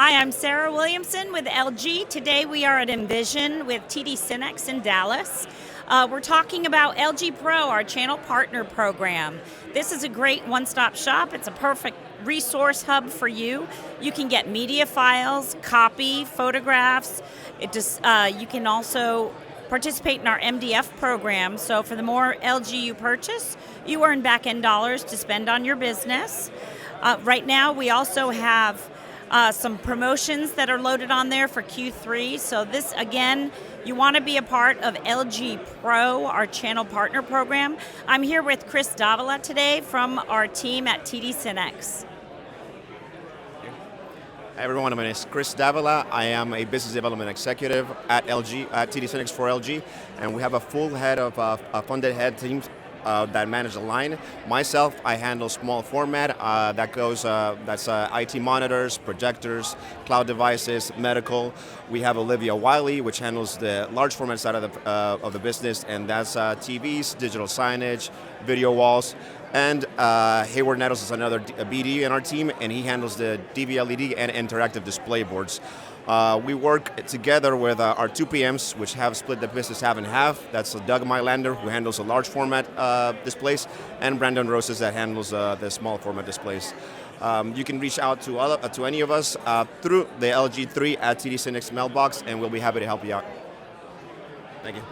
Hi, I'm Sarah Williamson with LG. Today we are at InVision with TD SYNNEX in Dallas. We're talking about LG Pro, our channel partner program. This is a great one-stop shop. It's a perfect resource hub for you. You can get media files, copy, photographs. You can also participate in our MDF program. So for the more LG you purchase, you earn back-end dollars to spend on your business. Right now we also have some promotions that are loaded on there for Q3. So this, again, you want to be a part of LG Pro, our channel partner program. I'm here with Chris Davila today from our team at TD SYNNEX. Hi everyone, my name is Chris Davila. I am a business development executive at LG, at TD SYNNEX for LG, and we have a full head of funded head teams that manage the line. Myself, I handle small format. That's IT monitors, projectors, cloud devices, medical. We have Olivia Wiley, which handles the large format side of the business, and that's TVs, digital signage, video walls. And Hayward Nettles is another BD in our team, and he handles the DV-LED and interactive display boards. We work together with our two PMs, which have split the business half and half. That's Doug Mylander, who handles the large format displays, and Brandon Roses, that handles the small format displays. You can reach out to any of us through the LG3 at TD SYNNEX mailbox, and we'll be happy to help you out.